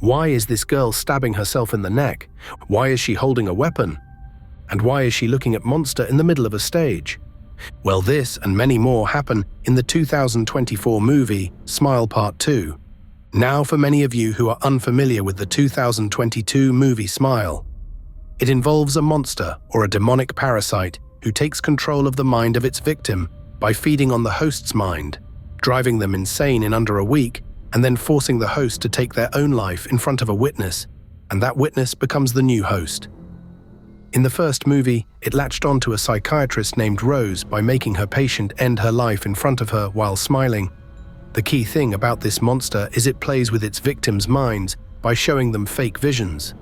Why is this girl stabbing herself in the neck? Why is she holding a weapon? And why is she looking at Monster in the middle of a stage? Well, this and many more happen in the 2024 movie Smile Part 2. Now, for many of you who are unfamiliar with the 2022 movie Smile, it involves a monster or a demonic parasite who takes control of the mind of its victim by feeding on the host's mind, driving them insane in under a week, and then forcing the host to take their own life in front of a witness, and that witness becomes the new host. In the first movie, it latched onto a psychiatrist named Rose by making her patient end her life in front of her while smiling. The key thing about this monster is it plays with its victims' minds by showing them fake visions,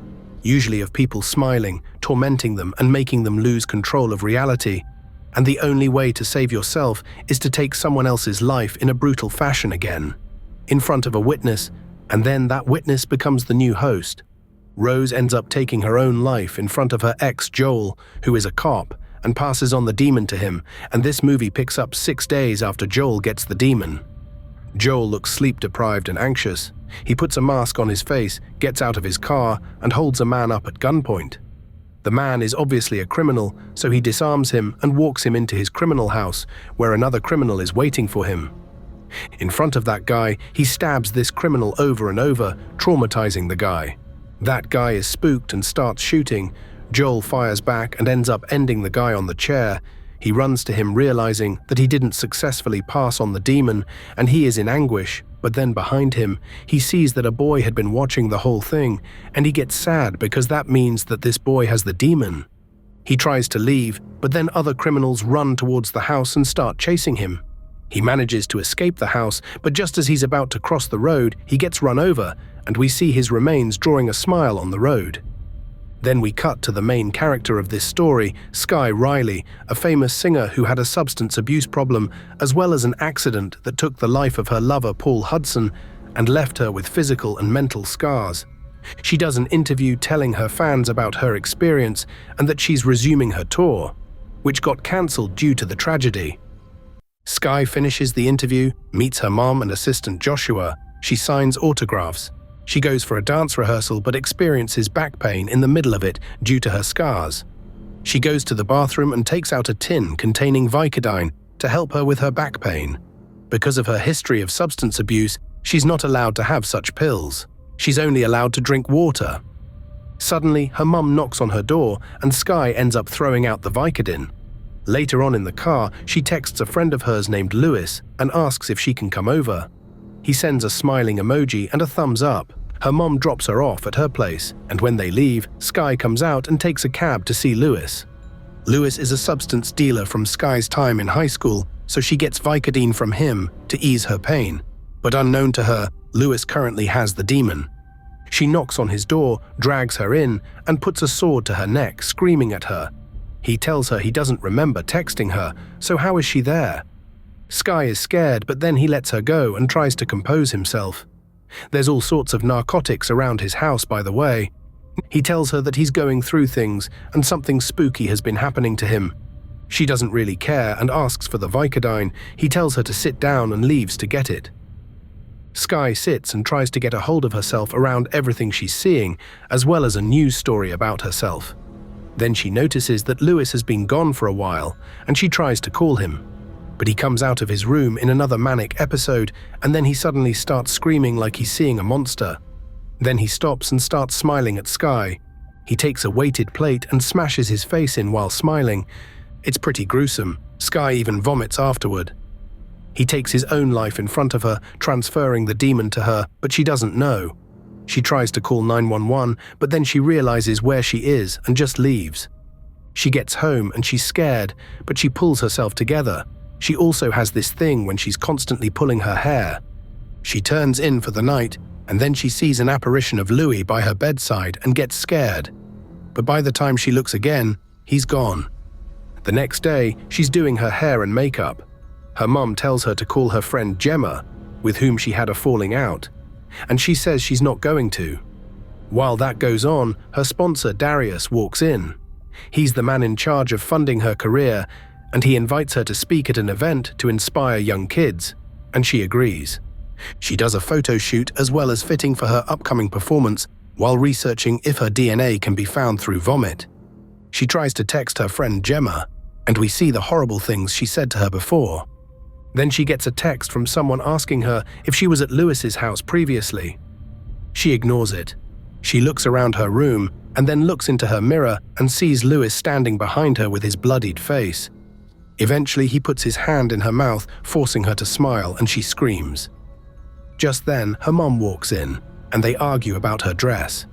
usually of people smiling, tormenting them and making them lose control of reality. And the only way to save yourself is to take someone else's life in a brutal fashion again, in front of a witness, and then that witness becomes the new host. Rose ends up taking her own life in front of her ex Joel, who is a cop, and passes on the demon to him, and this movie picks up 6 days after Joel gets the demon. Joel looks sleep-deprived and anxious. He puts a mask on his face, gets out of his car, and holds a man up at gunpoint. The man is obviously a criminal, so he disarms him and walks him into his criminal house, where another criminal is waiting for him. In front of that guy, he stabs this criminal over and over, traumatizing the guy. That guy is spooked and starts shooting. Joel fires back and ends up ending the guy on the chair. He runs to him realizing that he didn't successfully pass on the demon, and he is in anguish, but then behind him, he sees that a boy had been watching the whole thing, and he gets sad because that means that this boy has the demon. He tries to leave, but then other criminals run towards the house and start chasing him. He manages to escape the house, but just as he's about to cross the road, he gets run over, and we see his remains drawing a smile on the road. Then we cut to the main character of this story, Sky Riley, a famous singer who had a substance abuse problem, as well as an accident that took the life of her lover Paul Hudson and left her with physical and mental scars. She does an interview telling her fans about her experience and that she's resuming her tour, which got cancelled due to the tragedy. Sky finishes the interview, meets her mom and assistant Joshua. She signs autographs. She goes for a dance rehearsal but experiences back pain in the middle of it due to her scars. She goes to the bathroom and takes out a tin containing Vicodin to help her with her back pain. Because of her history of substance abuse, she's not allowed to have such pills. She's only allowed to drink water. Suddenly, her mum knocks on her door and Sky ends up throwing out the Vicodin. Later on in the car, she texts a friend of hers named Lewis and asks if she can come over. He sends a smiling emoji and a thumbs up. Her mom drops her off at her place, and when they leave, Sky comes out and takes a cab to see Lewis. Lewis is a substance dealer from Sky's time in high school, so she gets Vicodin from him to ease her pain. But unknown to her, Lewis currently has the demon. She knocks on his door, drags her in, and puts a sword to her neck, screaming at her. He tells her he doesn't remember texting her, so how is she there? Sky is scared, but then he lets her go and tries to compose himself. There's all sorts of narcotics around his house, by the way. He tells her that he's going through things and something spooky has been happening to him. She doesn't really care and asks for the Vicodin. He tells her to sit down and leaves to get it. Sky sits and tries to get a hold of herself around everything she's seeing, as well as a news story about herself. Then she notices that Lewis has been gone for a while, and she tries to call him. But he comes out of his room in another manic episode, and then he suddenly starts screaming like he's seeing a monster. Then he stops and starts smiling at Sky. He takes a weighted plate and smashes his face in while smiling. It's pretty gruesome. Sky even vomits afterward. He takes his own life in front of her, transferring the demon to her, but she doesn't know. She tries to call 911, but then she realizes where she is and just leaves. She gets home and she's scared, but she pulls herself together. She also has this thing when she's constantly pulling her hair. She turns in for the night, and then she sees an apparition of Louis by her bedside and gets scared. But by the time she looks again, he's gone. The next day, she's doing her hair and makeup. Her mum tells her to call her friend Gemma, with whom she had a falling out, and she says she's not going to. While that goes on, her sponsor Darius walks in. He's the man in charge of funding her career, and he invites her to speak at an event to inspire young kids, and she agrees. She does a photo shoot as well as fitting for her upcoming performance while researching if her DNA can be found through vomit. She tries to text her friend Gemma, and we see the horrible things she said to her before. Then she gets a text from someone asking her if she was at Lewis's house previously. She ignores it. She looks around her room and then looks into her mirror and sees Lewis standing behind her with his bloodied face. Eventually, he puts his hand in her mouth, forcing her to smile, and she screams. Just then, her mom walks in, and they argue about her dress.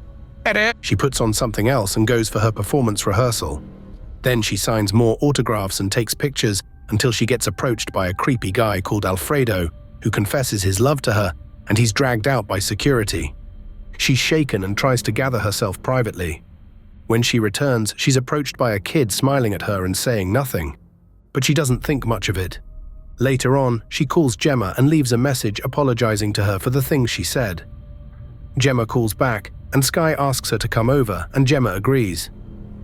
She puts on something else and goes for her performance rehearsal. Then she signs more autographs and takes pictures until she gets approached by a creepy guy called Alfredo, who confesses his love to her, and he's dragged out by security. She's shaken and tries to gather herself privately. When she returns, she's approached by a kid smiling at her and saying nothing, but she doesn't think much of it. Later on, she calls Gemma and leaves a message apologizing to her for the things she said. Gemma calls back, and Sky asks her to come over, and Gemma agrees.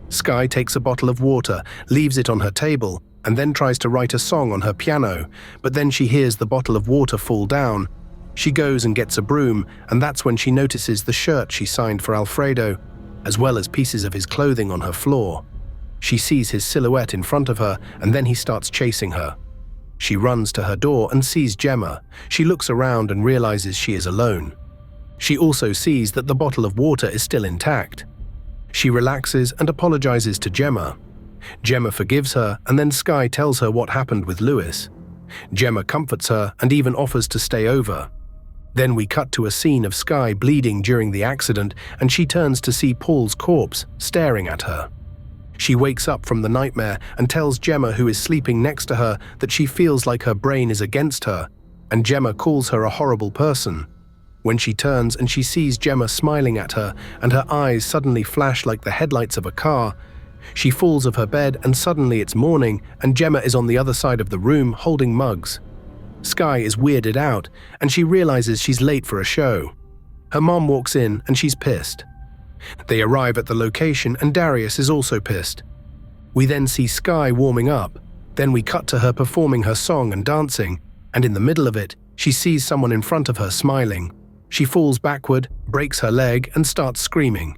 Sky takes a bottle of water, leaves it on her table, and then tries to write a song on her piano, but then she hears the bottle of water fall down. She goes and gets a broom, and that's when she notices the shirt she signed for Alfredo, as well as pieces of his clothing on her floor. She sees his silhouette in front of her, and then he starts chasing her. She runs to her door and sees Gemma. She looks around and realizes she is alone. She also sees that the bottle of water is still intact. She relaxes and apologizes to Gemma. Gemma forgives her, and then Sky tells her what happened with Lewis. Gemma comforts her and even offers to stay over. Then we cut to a scene of Sky bleeding during the accident, and she turns to see Paul's corpse staring at her. She wakes up from the nightmare and tells Gemma, who is sleeping next to her, that she feels like her brain is against her, and Gemma calls her a horrible person. When she turns and she sees Gemma smiling at her, and her eyes suddenly flash like the headlights of a car, she falls off her bed, and suddenly it's morning, and Gemma is on the other side of the room holding mugs. Sky is weirded out, and she realizes she's late for a show. Her mom walks in, and she's pissed. They arrive at the location, and Darius is also pissed. We then see Sky warming up. Then we cut to her performing her song and dancing, and in the middle of it, she sees someone in front of her smiling. She falls backward, breaks her leg, and starts screaming.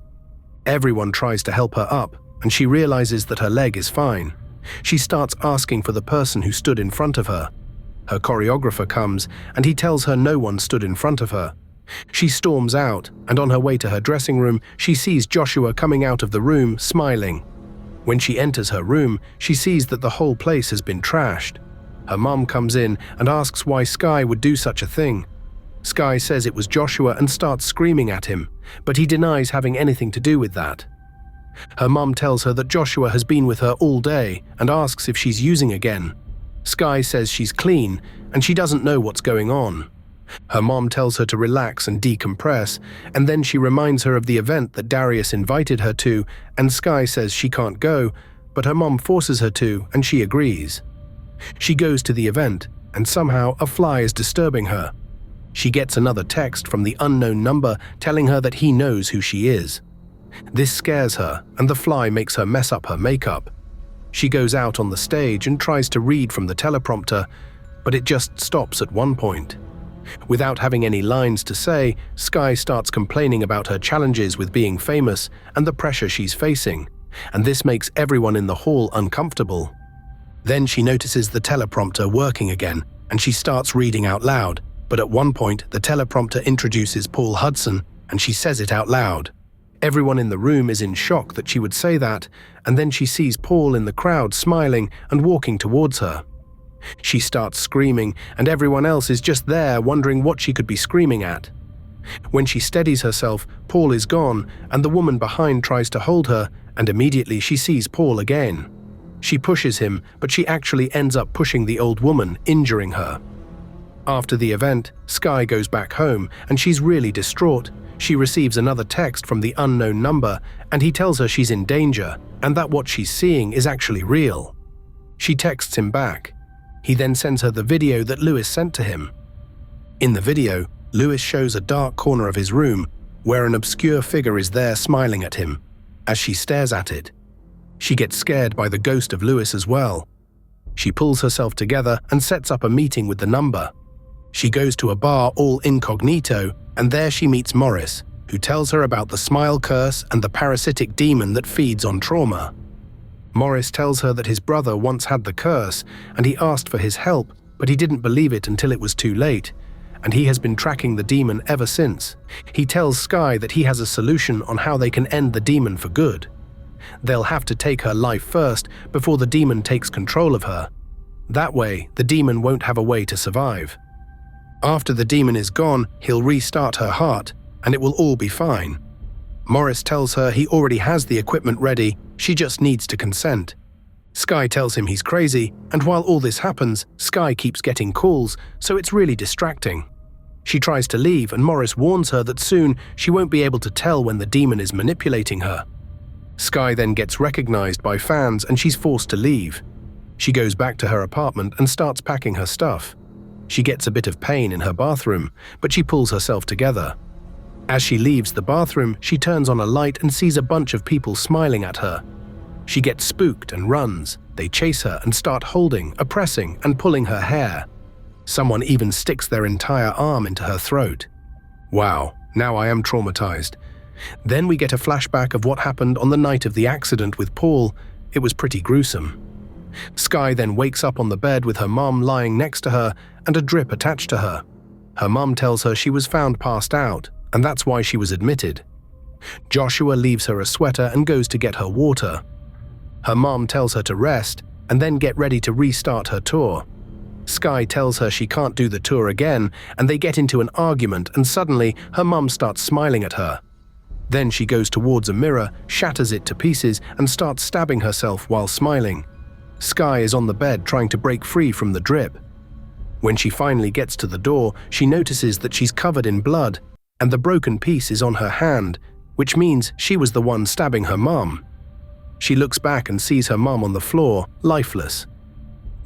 Everyone tries to help her up, and she realizes that her leg is fine. She starts asking for the person who stood in front of her. Her choreographer comes, and he tells her no one stood in front of her. She storms out, and on her way to her dressing room, she sees Joshua coming out of the room, smiling. When she enters her room, she sees that the whole place has been trashed. Her mom comes in and asks why Sky would do such a thing. Sky says it was Joshua and starts screaming at him, but he denies having anything to do with that. Her mom tells her that Joshua has been with her all day and asks if she's using again. Sky says she's clean, and she doesn't know what's going on. Her mom tells her to relax and decompress, and then she reminds her of the event that Darius invited her to, and Sky says she can't go, but her mom forces her to, and she agrees. She goes to the event, and somehow a fly is disturbing her. She gets another text from the unknown number telling her that he knows who she is. This scares her, and the fly makes her mess up her makeup. She goes out on the stage and tries to read from the teleprompter, but it just stops at one point. Without having any lines to say, Sky starts complaining about her challenges with being famous and the pressure she's facing, and this makes everyone in the hall uncomfortable. Then she notices the teleprompter working again, and she starts reading out loud, but at one point the teleprompter introduces Paul Hudson, and she says it out loud. Everyone in the room is in shock that she would say that, and then she sees Paul in the crowd smiling and walking towards her. She starts screaming, and everyone else is just there wondering what she could be screaming at. When she steadies herself, Paul is gone, and the woman behind tries to hold her, and immediately she sees Paul again. She pushes him, but she actually ends up pushing the old woman, injuring her. After the event, Sky goes back home, and she's really distraught. She receives another text from the unknown number, and he tells her she's in danger, and that what she's seeing is actually real. She texts him back. He then sends her the video that Lewis sent to him. In the video, Lewis shows a dark corner of his room where an obscure figure is there smiling at him. As she stares at it, she gets scared by the ghost of Lewis as well. She pulls herself together and sets up a meeting with the number. She goes to a bar all incognito, and there she meets Morris, who tells her about the smile curse and the parasitic demon that feeds on trauma. Morris tells her that his brother once had the curse, and he asked for his help, but he didn't believe it until it was too late, and he has been tracking the demon ever since. He tells Skye that he has a solution on how they can end the demon for good. They'll have to take her life first before the demon takes control of her. That way, the demon won't have a way to survive. After the demon is gone, he'll restart her heart, and it will all be fine. Morris tells her he already has the equipment ready, she just needs to consent. Skye tells him he's crazy, and while all this happens, Skye keeps getting calls, so it's really distracting. She tries to leave, and Morris warns her that soon she won't be able to tell when the demon is manipulating her. Skye then gets recognized by fans and she's forced to leave. She goes back to her apartment and starts packing her stuff. She gets a bit of pain in her bathroom, but she pulls herself together. As she leaves the bathroom, she turns on a light and sees a bunch of people smiling at her. She gets spooked and runs. They chase her and start holding, oppressing, and pulling her hair. Someone even sticks their entire arm into her throat. Wow, now I am traumatized. Then we get a flashback of what happened on the night of the accident with Paul. It was pretty gruesome. Skye then wakes up on the bed with her mum lying next to her and a drip attached to her. Her mum tells her she was found passed out, and that's why she was admitted. Joshua leaves her a sweater and goes to get her water. Her mom tells her to rest and then get ready to restart her tour. Skye tells her she can't do the tour again, and they get into an argument, and suddenly her mum starts smiling at her. Then she goes towards a mirror, shatters it to pieces, and starts stabbing herself while smiling. Skye is on the bed trying to break free from the drip. When she finally gets to the door, she notices that she's covered in blood, and the broken piece is on her hand, which means she was the one stabbing her mum. She looks back and sees her mum on the floor, lifeless.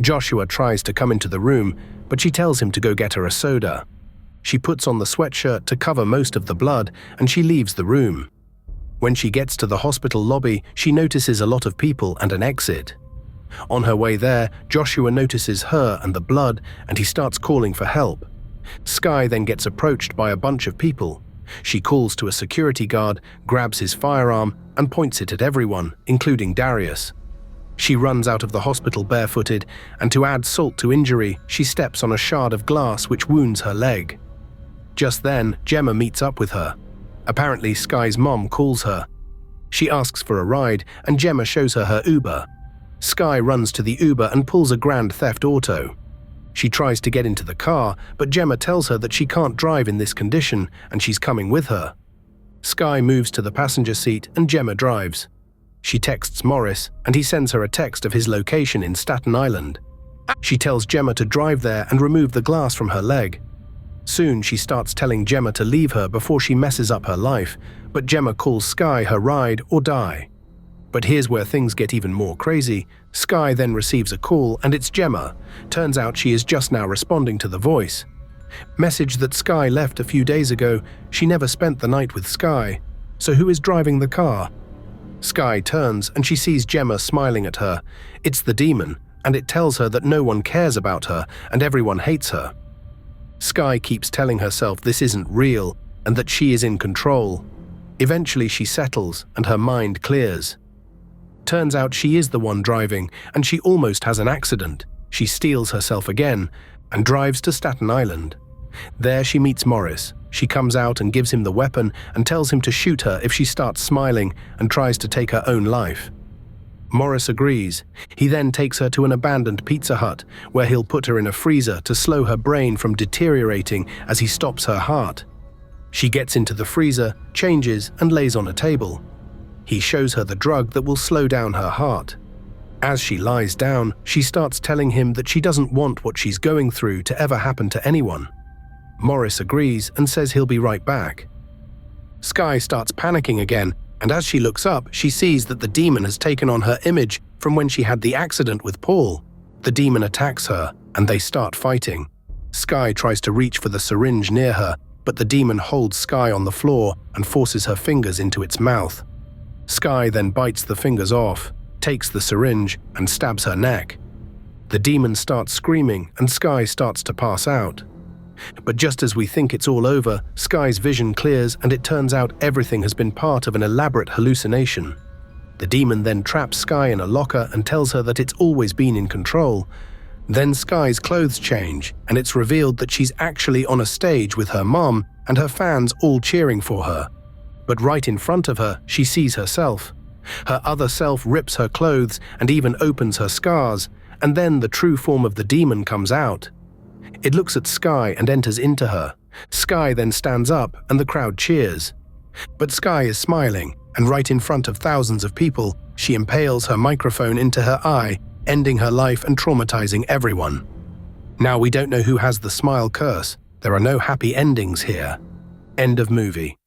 Joshua tries to come into the room, but she tells him to go get her a soda. She puts on the sweatshirt to cover most of the blood, and she leaves the room. When she gets to the hospital lobby, she notices a lot of people and an exit. On her way there, Joshua notices her and the blood, and he starts calling for help. Skye then gets approached by a bunch of people. She calls to a security guard, grabs his firearm, and points it at everyone, including Darius. She runs out of the hospital barefooted, and to add salt to injury, she steps on a shard of glass which wounds her leg. Just then, Gemma meets up with her. Apparently, Skye's mom calls her. She asks for a ride, and Gemma shows her her Uber. Skye runs to the Uber and pulls a Grand Theft Auto. She tries to get into the car, but Gemma tells her that she can't drive in this condition, and she's coming with her. Skye moves to the passenger seat, and Gemma drives. She texts Morris, and he sends her a text of his location in Staten Island. She tells Gemma to drive there and remove the glass from her leg. Soon she starts telling Gemma to leave her before she messes up her life, but Gemma calls Skye her ride or die. But here's where things get even more crazy. Skye then receives a call, and it's Gemma. Turns out she is just now responding to the voice. Message that Skye left a few days ago. She never spent the night with Skye. So who is driving the car? Skye turns and she sees Gemma smiling at her. It's the demon, and it tells her that no one cares about her and everyone hates her. Skye keeps telling herself this isn't real and that she is in control. Eventually she settles and her mind clears. Turns out she is the one driving, and she almost has an accident. She steals herself again and drives to Staten Island. There she meets Morris. She comes out and gives him the weapon and tells him to shoot her if she starts smiling and tries to take her own life. Morris agrees. He then takes her to an abandoned Pizza Hut, where he'll put her in a freezer to slow her brain from deteriorating as he stops her heart. She gets into the freezer, changes, and lays on a table. He shows her the drug that will slow down her heart. As she lies down, she starts telling him that she doesn't want what she's going through to ever happen to anyone. Morris agrees and says he'll be right back. Skye starts panicking again, and as she looks up, she sees that the demon has taken on her image from when she had the accident with Paul. The demon attacks her, and they start fighting. Skye tries to reach for the syringe near her, but the demon holds Skye on the floor and forces her fingers into its mouth. Skye then bites the fingers off, takes the syringe, and stabs her neck. The demon starts screaming, and Skye starts to pass out. But just as we think it's all over, Sky's vision clears and it turns out everything has been part of an elaborate hallucination. The demon then traps Sky in a locker and tells her that it's always been in control. Then Sky's clothes change and it's revealed that she's actually on a stage with her mom and her fans all cheering for her. But right in front of her, she sees herself. Her other self rips her clothes and even opens her scars, and then the true form of the demon comes out. It looks at Sky and enters into her. Sky then stands up and the crowd cheers. But Sky is smiling, and right in front of thousands of people, she impales her microphone into her eye, ending her life and traumatizing everyone. Now we don't know who has the smile curse. There are no happy endings here. End of movie.